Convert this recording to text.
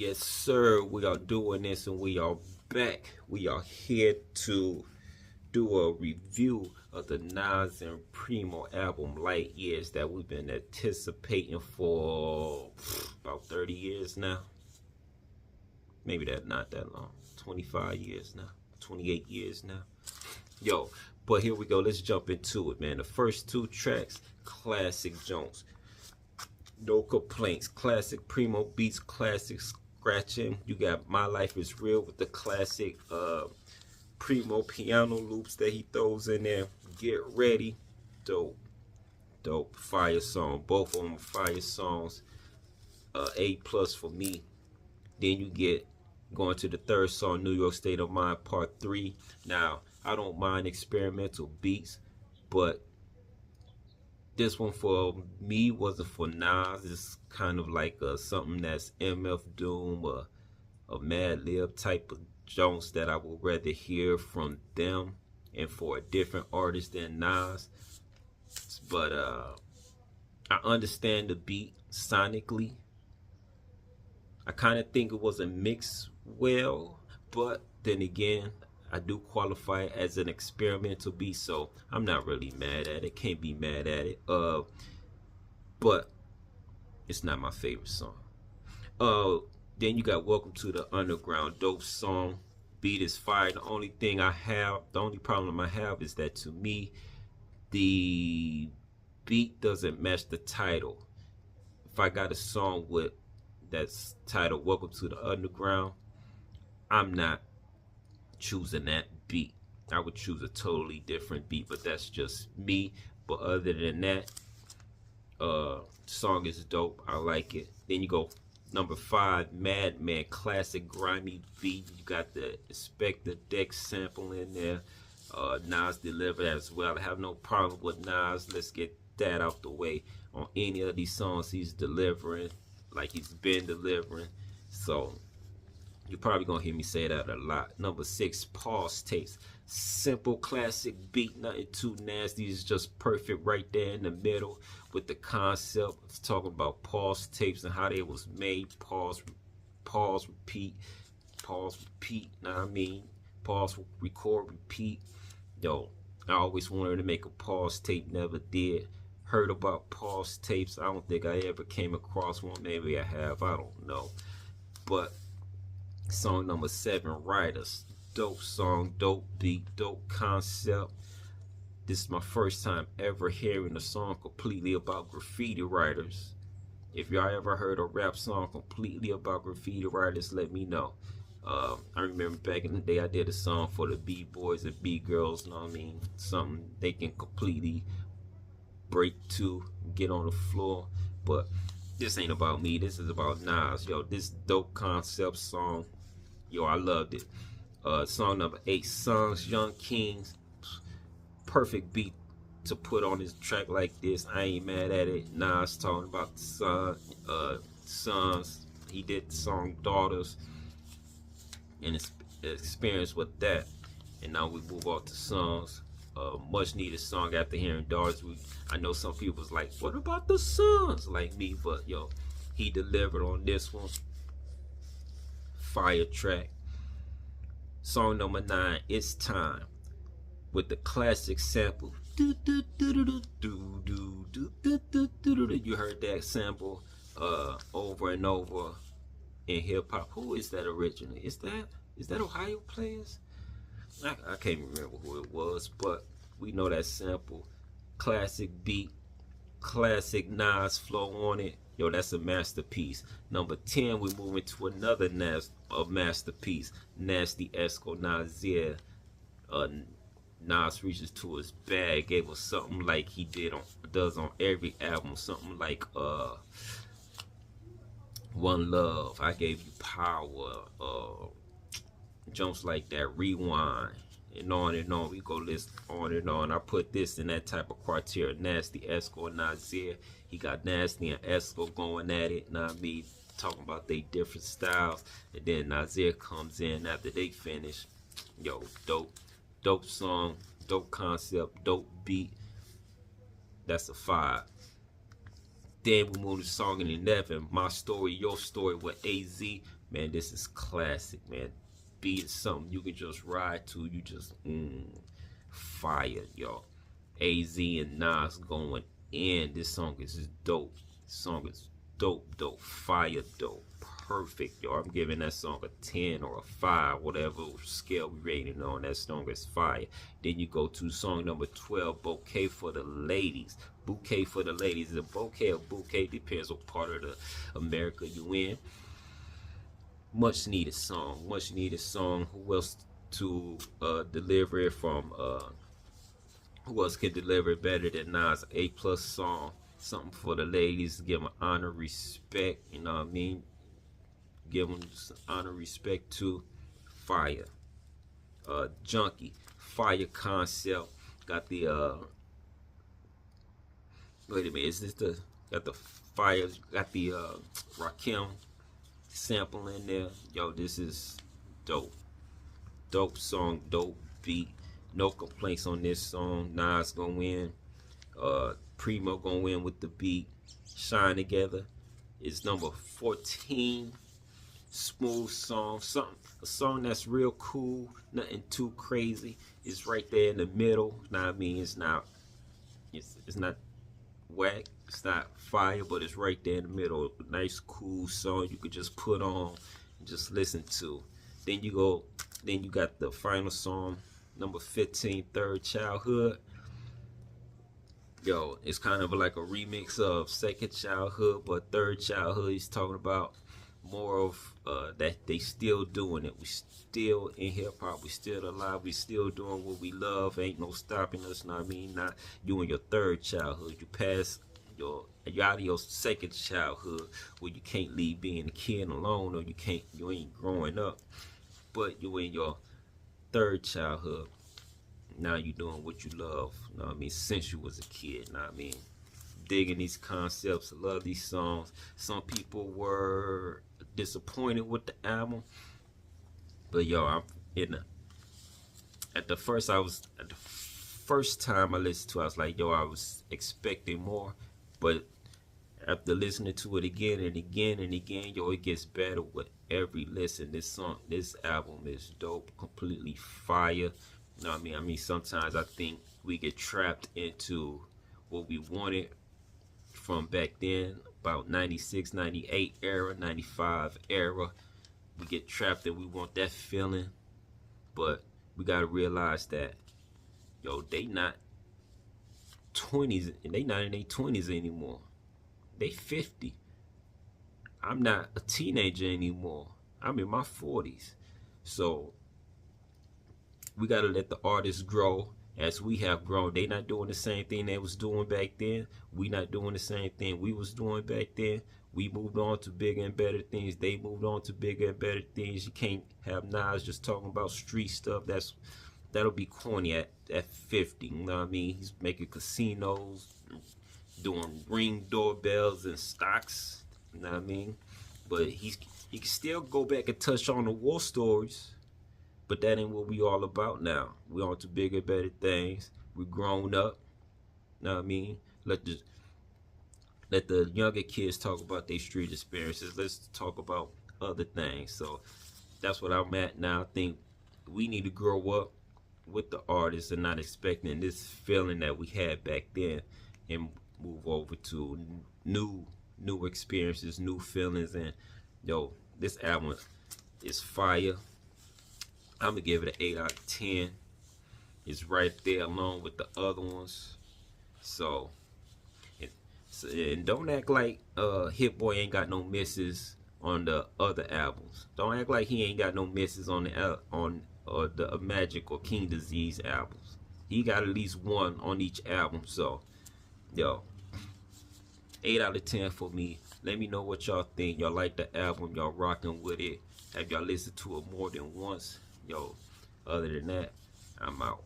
Yes, sir. We are doing this and we are back. We are here to do a review of the Nas and Primo album Light Years that we've been anticipating for about 30 years now. Maybe that not that long. 25 years now. 28 years now. Yo, but here we go. Let's jump into it, man. The first two tracks, classic Jones. No complaints. Classic Primo beats, classic scratching. You got My Life Is Real with the classic Primo piano loops that he throws in there. Get Ready. Dope. Dope. Fire song. Both of them fire songs. A plus for me. Then you get going to the third song, New York State of Mind Part 3. Now, I don't mind experimental beats, but this one for me wasn't for Nas. It's kind of like something that's MF Doom, a Mad Lib type of Jones that I would rather hear from them and for a different artist than Nas. But I understand the beat sonically. I kind of think it wasn't mixed well, but then again, I do qualify it as an experimental beat, so I'm not really mad at it. Can't be mad at it. But it's not my favorite song. Then you got Welcome to the Underground, dope song. Beat is fire. The only problem I have is that to me, the beat doesn't match the title. If I got a song with that's titled Welcome to the Underground, I'm not choosing that beat. I would choose a totally different beat, but that's just me. But other than that, song is dope. I like it. Then you go number 5, Madman, classic grimy beat. You got the Inspector Deck sample in there. Nas delivered as well. I have no problem with Nas. Let's get that out the way. On any of these songs he's delivering like he's been delivering. So you're probably gonna hear me say that a lot. Number 6, Pause Tapes. Simple classic beat, nothing too nasty. It's just perfect right there in the middle with the concept. It's talking about pause tapes and how they was made. Pause, repeat, pause, repeat. Know what I mean? Pause, record, repeat. Yo, I always wanted to make a pause tape, never did. Heard about pause tapes. I don't think I ever came across one. Maybe I have. I don't know. But song number 7, Riders. Dope song, dope beat, dope concept. This is my first time ever hearing a song completely about graffiti writers. If y'all ever heard a rap song completely about graffiti writers, let me know. I remember back in the day I did a song for the B-boys and B-girls, you know what I mean? Something they can completely break to, get on the floor. But this ain't about me, this is about Nas. Yo, this dope concept song, yo, I loved it. Song number 8, Sons, Young Kings. Perfect beat to put on this track like this. I ain't mad at it. Nas talking about the sons. He did the song Daughters and his experience with that. And now we move on to songs. Much needed song after hearing Daughters. I know some people was like, what about the sons? Like me, but yo, he delivered on this one. Fire track. Song number 9, It's Time, with the classic sample. You heard that sample over and over in hip hop. Who is that originally? Is that Ohio Players? I can't remember who it was, but we know that sample. Classic beat, classic Nas flow on it. Yo, that's a masterpiece. Number 10, we're moving to another masterpiece. Nasty Esco Nasir. Nas reaches to his bag, gave us something like he does on every album. Something like One Love, I Gave You Power, jumps like that, Rewind, and on and on. We go list on and on. I put this in that type of criteria. Nasty Esco and Nasir. He got Nasty and Esco going at it. Now me talking about they different styles, and then Nasir comes in after they finish. Yo, dope song, dope concept, dope beat. That's a 5. Then we move to song 11, My Story, Your Story with AZ. Man, this is classic, man. Beat is something you can just ride to. You just, fire, y'all. AZ and Nas going in. This song is just dope. This song is dope, fire, dope. Perfect, y'all. I'm giving that song a 10 or a 5, whatever scale we rating on. That song is fire. Then you go to song number 12, Bouquet for the Ladies. Bouquet for the Ladies. Is a bouquet or bouquet, depends what part of the America you in. Much needed song. Much needed song. Who else to deliver it from? Who else can deliver it better than Nas? A+ song. Something for the ladies. Give them honor, respect. You know what I mean? Give them honor, respect to fire. Junkie, fire concept. Got the wait a minute, is this the got the fire? Got the Rakim sample in there. Yo, this is dope. Dope song, dope beat. No complaints on this song. Nas gonna win. Primo gonna win with the beat. Shine Together is number 14. Smooth song, a song that's real cool, nothing too crazy. It's right there in the middle. Now I mean, it's not whack, it's not fire, but it's right there in the middle. Nice, cool song you could just put on and just listen to. Then you got the final song, number 15, Third Childhood. Yo, it's kind of like a remix of Second Childhood, but Third Childhood, he's talking about more of that they still doing it. We still in hip hop. We still alive. We still doing what we love. Ain't no stopping us. Know what I mean? Not you in your third childhood. You pass you're out of your second childhood where you can't leave being a kid alone, or you ain't growing up. But you in your third childhood. Now you doing what you love. Know what I mean? Since you was a kid. Know what I mean? Digging these concepts. I love these songs. Some people were disappointed with the album, but yo, at the first time I listened to it, I was like, yo, I was expecting more, but after listening to it again and again and again, yo, it gets better with every listen. This album is dope, completely fire. You know what I mean? I mean, sometimes I think we get trapped into what we wanted from back then, about 96, 98 era, 95 era. We get trapped and we want that feeling, but we gotta realize that, yo, they not 20s, and they not in their 20s anymore. They 50. I'm not a teenager anymore. I'm in my 40s. So we gotta let the artists grow as we have grown. They not doing the same thing they was doing back then. We not doing the same thing we was doing back then. We moved on to bigger and better things. They moved on to bigger and better things. You can't have Nas just talking about street stuff. That'll be corny at 50. You know what I mean? He's making casinos, doing ring doorbells and stocks. You know what I mean? But he can still go back and touch on the war stories. But that ain't what we all about now. We on to bigger, better things. We grown up. Know what I mean? Let the younger kids talk about their street experiences. Let's talk about other things. So that's what I'm at now. I think we need to grow up with the artists and not expecting this feeling that we had back then, and move over to new experiences, new feelings. And yo, this album is fire. I'm gonna give it an 8 out of 10. It's right there along with the other ones. So and don't act like Hit Boy ain't got no misses on the other albums. Don't act like he ain't got no misses on the Magic or King Disease albums. He got at least one on each album. So yo, 8 out of 10 for me. Let me know what y'all think. Y'all like the album? Y'all rocking with it? Have y'all listened to it more than once? Yo, other than that, I'm out.